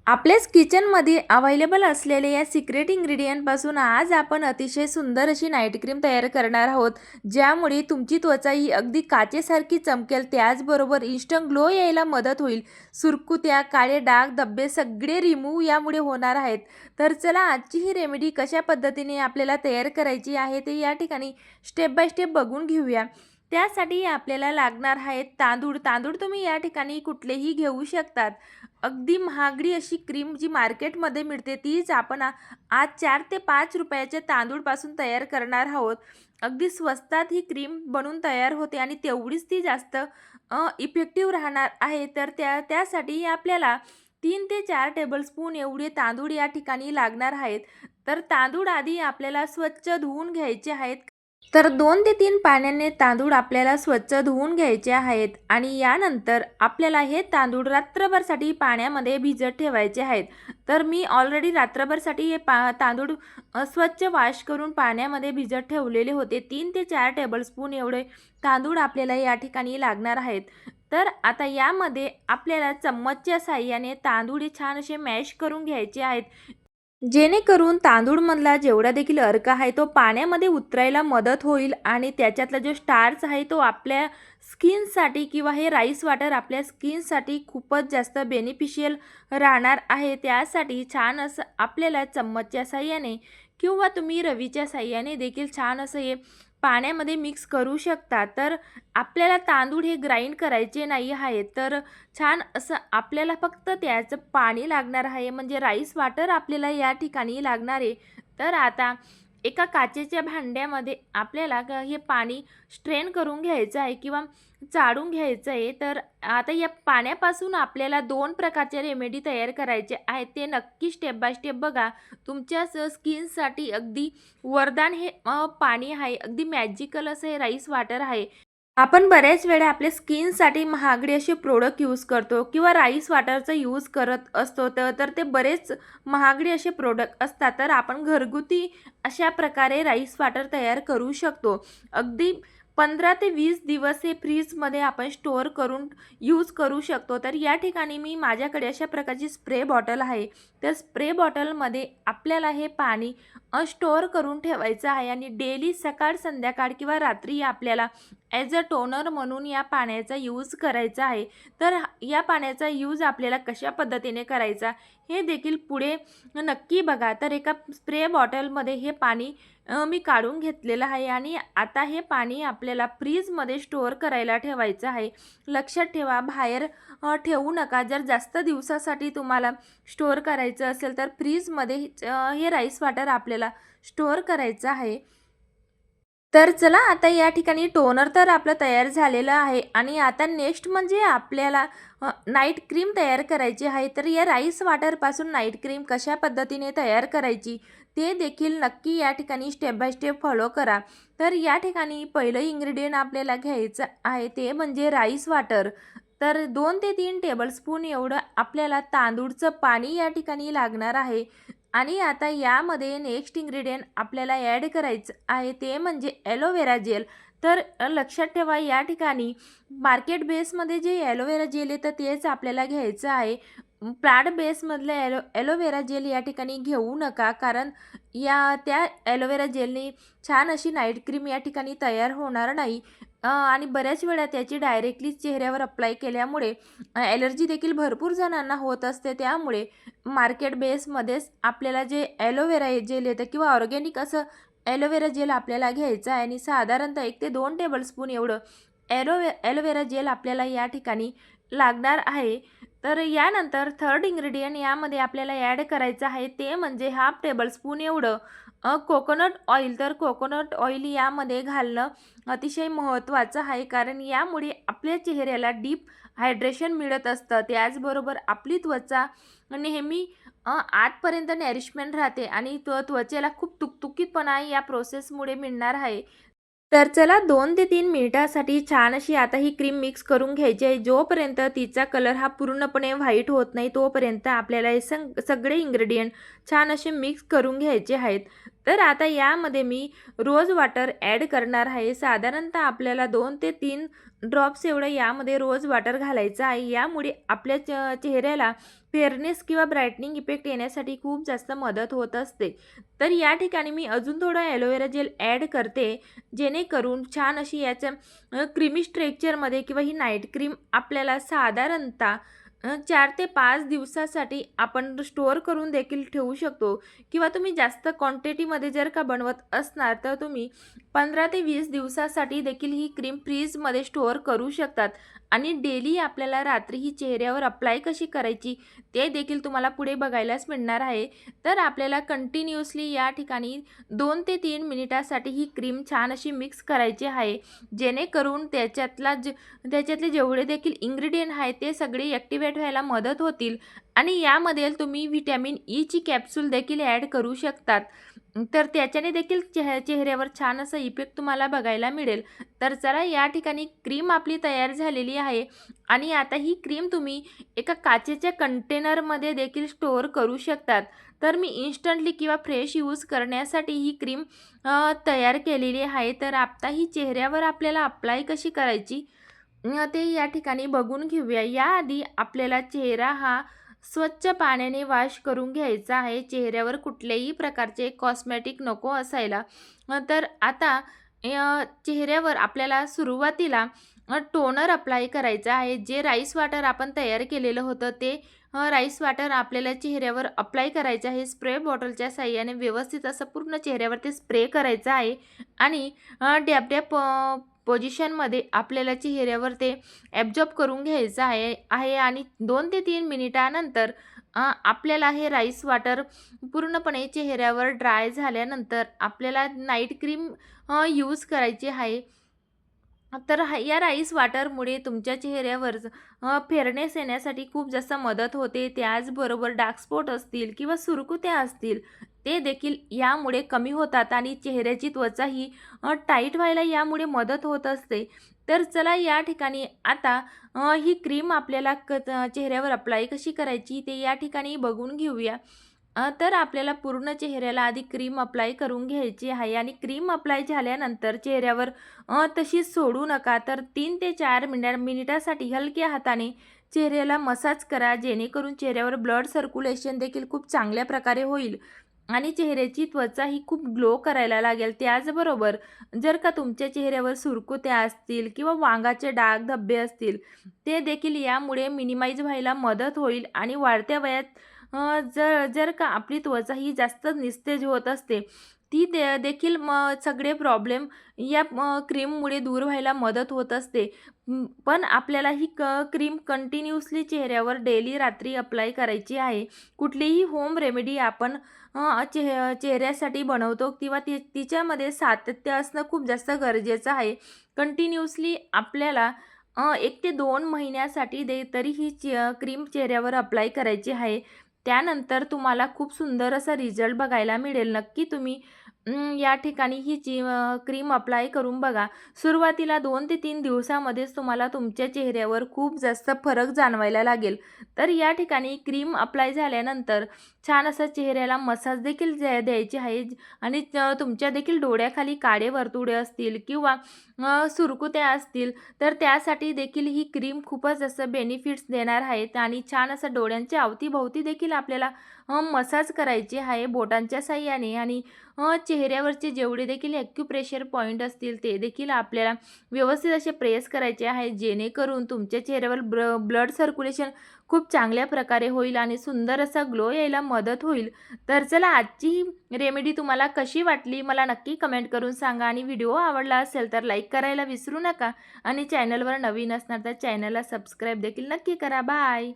आपल्याच किचनमध्ये अवेलेबल असलेल्या या सिक्रेट इन्ग्रेडियंटपासून आज आपण अतिशय सुंदर अशी नाईट क्रीम तयार करणार आहोत, ज्यामुळे तुमची त्वचा ही अगदी काचेसारखी चमकेल. त्याचबरोबर इन्स्टंट ग्लो यायला मदत होईल. सुरकुत्या, काळे डाग, धब्बे सगळे रिमूव्ह यामुळे होणार आहेत. तर चला आजची ही रेमेडी कशा पद्धतीने आपल्याला तयार करायची आहे ते या ठिकाणी स्टेप बाय स्टेप बघून घेऊया. त्यासाठी आपल्याला लागणार आहेत तांदूळ. तांदूळ तुम्ही या ठिकाणी कुठलेही घेऊ शकतात. अगदी महागडी अशी क्रीम जी मार्केटमध्ये मिळते तीच आपण आज 4 ते 5 रुपयाच्या तांदूळपासून तयार करणार आहोत. अगदी स्वस्तात ही क्रीम बनून तयार होते आणि तेवढीच ती जास्त इफेक्टिव्ह राहणार आहे. तर त्यासाठी आपल्याला 3 ते 4 टेबलस्पून एवढे तांदूळ या ठिकाणी लागणार आहेत. तर तांदूळ आधी आपल्याला स्वच्छ धुवून घ्यायचे आहेत. तर 2 ते 3 पाण्याने तांदूळ आपल्याला स्वच्छ धुवून घ्यायचे आहेत आणि यानंतर आपल्याला हे तांदूळ रात्रभरसाठी पाण्यामध्ये भिजत ठेवायचे आहेत. तर मी ऑलरेडी रात्रभरसाठी हे तांदूळ स्वच्छ वॉश करून पाण्यामध्ये भिजत ठेवलेले होते. 3 ते 4 टेबलस्पून एवढे तांदूळ आपल्याला या ठिकाणी लागणार आहेत. तर आता यामध्ये आपल्याला चम्मचच्या साहाय्याने तांदूळ छान असे मॅश करून घ्यायचे आहेत. जेणेकरून तांदूळमधला जेवढा देखील अर्क आहे तो पाण्यामध्ये उतरायला मदत होईल आणि त्याच्यातला जो स्टार्च आहे तो आपल्या स्किनसाठी किंवा हे राईस वॉटर आपल्या स्किनसाठी खूपच जास्त बेनिफिशियल राहणार आहे. त्यासाठी छान असं आपल्याला चम्मचच्या साहाय्याने किंवा तुम्ही रवीच्या साहाय्याने देखील छान असं हे पाण्यामध्ये मिक्स करू शकता. तर आपल्याला तांदूळ हे ग्राइंड करायचे नाही आहे. तर छान असं आपल्याला फक्त त्याचं पाणी लागणार आहे, म्हणजे राईस वॉटर आपल्याला या ठिकाणी लागणार आहे. तर आता एका काचेच्या भांड्यामध्ये आपल्याला हे पाणी स्ट्रेन करून घ्यायचं आहे किंवा चाळून घ्यायचं आहे. तर आता या पाण्यापासून आपल्याला 2 प्रकारच्या रेमेडी तयार करायचे आहेत. ते नक्की स्टेप बाय स्टेप बघा. तुमच्या स्किनसाठी अगदी वरदान हे पाणी आहे. अगदी मॅजिकल असं हे राईस वॉटर आहे. आपण बऱ्याच वेळा आपल्या स्किनसाठी महागडे असे प्रोडक्ट यूज करतो किंवा राईस वॉटरचा यूज करत असतो. तर ते बरेच महागडे असे प्रोडक्ट असतात. तर आपण घरगुती अशा प्रकारे राईस वॉटर तयार करू शकतो. अगदी 15 ते 20 दिवस हे फ्रीजमध्ये आपण स्टोअर करून यूज करू शकतो. तर या ठिकाणी मी माझ्याकडे अशा प्रकारची स्प्रे बॉटल आहे. तर स्प्रे बॉटलमध्ये आपल्याला हे पाणी स्टोअर करून ठेवायचं आहे आणि डेली सकाळ, संध्याकाळ किंवा रात्री आपल्याला ॲज अ टोनर म्हणून या पाण्याचा यूज करायचा आहे. तर या पाण्याचा यूज आपल्याला कशा पद्धतीने करायचा हे देखील पुढे नक्की बघा. तर एका स्प्रे बॉटलमध्ये हे पाणी मी काढून घेतलेलं आहे आणि आता हे पाणी आपल्याला फ्रीजमध्ये स्टोअर करायला ठेवायचं आहे. लक्षात ठेवा, बाहेर ठेवू नका. जर जास्त दिवसासाठी तुम्हाला स्टोअर करायचं असेल तर फ्रीजमध्ये हे राईस वॉटर आपल्याला स्टोअर करायचं आहे. तर चला आता या ठिकाणी टोनर तर आपलं तयार झालेलं आहे आणि आता नेक्स्ट म्हणजे आपल्याला नाईट क्रीम तयार करायची आहे. तर या राईस वॉटरपासून नाईट क्रीम कशा पद्धतीने तयार करायची ते देखील नक्की या ठिकाणी स्टेप बाय स्टेप फॉलो करा. तर या ठिकाणी पहिलं इन्ग्रेडियंट आपल्याला घ्यायचं आहे ते म्हणजे राईस वॉटर. तर 2 ते 3 टेबलस्पून एवढं आपल्याला तांदूळचं पाणी या ठिकाणी लागणार आहे. आणि आता यामध्ये नेक्स्ट इन्ग्रेडियंट आपल्याला ॲड करायचं आहे ते म्हणजे ॲलोवेरा जेल. तर लक्षात ठेवा, या ठिकाणी मार्केट बेसमध्ये जे ॲलोवेरा जेल येतं तेच आपल्याला घ्यायचं आहे. प्लांट बेसमधलं ॲलोवेरा जेल या ठिकाणी घेऊ नका, कारण त्या ॲलोवेरा जेलने छान अशी नाईट क्रीम या ठिकाणी तयार होणार नाही. आणि बऱ्याच वेळा त्याची डायरेक्टली चेहऱ्यावर अप्लाय केल्यामुळे ॲलर्जी देखील भरपूर जणांना होत असते. त्यामुळे मार्केट बेसमध्येच आपल्याला जे ॲलोवेरा जेल येतं किंवा ऑर्गॅनिक असं ॲलोवेरा जेल आपल्याला घ्यायचं आहे आणि साधारणतः 1 ते 2 टेबलस्पून एवढं ॲलोवेरा जेल आपल्याला या ठिकाणी लागणार आहे. तर यानंतर थर्ड इन्ग्रेडियंट यामध्ये आपल्याला ॲड करायचं आहे ते म्हणजे हाफ टेबलस्पून एवढं कोकोनट ऑइल. तर कोकोनट ऑइल यामध्ये घालणं अतिशय महत्त्वाचं आहे, कारण यामुळे आपल्या चेहऱ्याला डीप हायड्रेशन मिळत असतं. त्याचबरोबर आपली त्वचा नेहमी आतपर्यंत नॅरिशमेंट राहते आणि त्वचेला खूप तुकतुकीतपणा या प्रोसेसमुळे मिळणार आहे. तर चला 2 ते 3 मिनिटासाठी छान अशी आता ही क्रीम मिक्स करून घ्यायची आहे. जोपर्यंत तिचा कलर हा पूर्णपणे व्हाईट होत नाही तोपर्यंत आपल्याला हे सगळे इन्ग्रेडियंट छान असे मिक्स करून घ्यायचे आहेत. तर आता यामध्ये मी रोज वॉटर ॲड करणार आहे. साधारणतः आपल्याला 2 ते 3 ड्रॉप्स एवढं यामध्ये रोज वॉटर घालायचं आहे. यामुळे आपल्या चेहऱ्याला फेअरनेस किंवा ब्राईटनिंग इफेक्ट येण्यासाठी खूप जास्त मदत होत असते. तर या ठिकाणी मी अजून थोडं ॲलोवेरा जेल ॲड करते, जेणेकरून छान अशी याच्या क्रीमी स्ट्रक्चरमध्ये किंवा ही नाईट क्रीम आपल्याला साधारणतः 4 ते 5 दिवसासाठी आपण स्टोअर करून देखील ठेवू शकतो किंवा तुम्ही जास्त क्वांटिटीमध्ये जर का बनवत असणार तर तुम्ही 15 ते 20 दिवसासाठी देखील ही क्रीम फ्रीजमध्ये स्टोअर करू शकतात. आणि डेली आपल्याला रात्री ही चेहऱ्यावर अप्लाय कशी करायची ते देखील तुम्हाला पुढे बघायलाच मिळणार आहे. तर आपल्याला कंटिन्युअसली या ठिकाणी 2 ते 3 मिनिटासाठी ही क्रीम छान अशी मिक्स करायची आहे, जेणेकरून त्याच्यातले जेवढे देखील इन्ग्रेडियंट आहेत ते सगळे ॲक्टिवेट व्हायला मदत होतील आणि यामध्ये तुम्ही व्हिटॅमिन ईची कॅप्सूल देखील ॲड करू शकतात. तर त्याच्याने देखील चेहऱ्यावर छान असा इफेक्ट तुम्हाला बघायला मिळेल. तर चला या ठिकाणी क्रीम आपली तयार झालेली आहे आणि आता ही क्रीम तुम्ही एका काचेच्या कंटेनरमध्ये देखील स्टोअर करू शकतात. तर मी इन्स्टंटली किंवा फ्रेश यूज करण्यासाठी ही क्रीम तयार केलेली आहे. तर आता ही चेहऱ्यावर आपल्याला अप्लाय कशी करायची ते या ठिकाणी बघून घेऊया. याआधी आपल्याला चेहरा हा स्वच्छ पाण्याने वॉश करून घ्यायचा आहे. चेहऱ्यावर कुठल्याही प्रकारचे कॉस्मेटिक नको असायला. तर आता चेहऱ्यावर आपल्याला सुरुवातीला टोनर अप्लाय करायचं आहे. जे राईस वॉटर आपण तयार केलेलं होतं ते राईस वॉटर आपल्याला चेहऱ्यावर अप्लाय करायचं आहे. स्प्रे बॉटलच्या साहाय्याने व्यवस्थित असं पूर्ण चेहऱ्यावर ते स्प्रे करायचं आहे आणि डॅब पोझिशनमध्ये आपल्याला चेहऱ्यावर ते ॲब्झॉर्ब करून घ्यायचं आहे आणि 2 ते 3 मिनिटानंतर आपल्याला हे राईस वॉटर पूर्णपणे चेहऱ्यावर ड्राय झाल्यानंतर आपल्याला नाईट क्रीम यूज करायची आहे. तर या राईस वॉटरमुळे तुमच्या चेहऱ्यावर फेअरनेस येण्यासाठी खूप जास्त मदत होते. त्याचबरोबर डार्क स्पॉट असतील किंवा सुरकुत्या असतील ते देखील यामुळे कमी होतात आणि चेहऱ्याची त्वचा ही टाईट व्हायला यामुळे मदत होत असते. तर चला या ठिकाणी आता ही क्रीम आपल्याला चेहऱ्यावर अप्लाय कशी करायची ते या ठिकाणी बघून घेऊया. तर आपल्याला पूर्ण चेहऱ्याला आधी क्रीम अप्लाय करून घ्यायची आहे आणि क्रीम अप्लाय झाल्यानंतर चेहऱ्यावर तशीच सोडू नका. तर 3 ते 4 मिनिटासाठी हलक्या हाताने चेहऱ्याला मसाज करा, जेणेकरून चेहऱ्यावर ब्लड सर्क्युलेशन देखील खूप चांगल्या प्रकारे होईल आणि चेहऱ्याची त्वचा ही खूप ग्लो करायला लागेल. त्याचबरोबर जर का तुमच्या चेहऱ्यावर सुरकुत्या असतील किंवा वांगाचे डाग धब्बे असतील ते देखील यामुळे मिनिमाइज व्हायला मदत होईल आणि वाढत्या वयात जर जर का आपली त्वचा ही जास्त निस्तेज होत असते ती देखील सगळे प्रॉब्लेम या क्रीममुळे दूर व्हायला मदत होत असते. पण आपल्याला ही क्रीम कंटिन्युअसली चेहऱ्यावर डेली रात्री अप्लाय करायची आहे. कुठलीही होम रेमेडी आपण चेहऱ्यासाठी बनवतो किंवा तिच्यामध्ये सातत्य असणं खूप जास्त गरजेचं आहे. कंटिन्युअसली आपल्याला 1 ते 2 महिन्यासाठी तरी ही क्रीम चेहऱ्यावर अप्लाय करायची आहे. त्यानंतर तुम्हाला खूप सुंदर असा रिझल्ट बघायला मिळेल. नक्की तुम्ही या ठिकाणी ही क्रीम अप्लाय करून बघा. सुरुवातीला 2 ते 3 दिवसामध्येच तुम्हाला तुमच्या चेहऱ्यावर खूप जास्त फरक जाणवायला लागेल. तर या ठिकाणी क्रीम अप्लाय झाल्यानंतर छान असा चेहऱ्याला मसाज देखील द्यायची आहे आणि तुमच्या देखील डोळ्याखाली काळे वर्तुळे असतील किंवा सुरकुत्या असतील तर त्यासाठी देखील ही क्रीम खूपच असं बेनिफिट्स देणार आहेत आणि छान असं डोळ्यांच्या अवतीभोवती देखील आपल्याला मसाज करायची आहे बोटांच्या साहाय्याने आणि चेहऱ्यावरचे जेवढे देखील ॲक्युप्रेशर पॉईंट असतील ते देखील आपल्याला व्यवस्थित असे प्रेस करायचे आहे, जेणेकरून तुमच्या चेहऱ्यावर ब्लड सर्क्युलेशन खूप चांगल्या प्रकारे होईल आणि सुंदर असा ग्लो यायला मदत होईल. तर चला आजची रेमेडी तुम्हाला कशी वाटली मला नक्की कमेंट करून सांगा आणि व्हिडिओ आवडला असेल तर लाईक करायला विसरू नका आणि चॅनलवर नवीन असणार तर चॅनलला सबस्क्राईब देखील नक्की करा. बाय.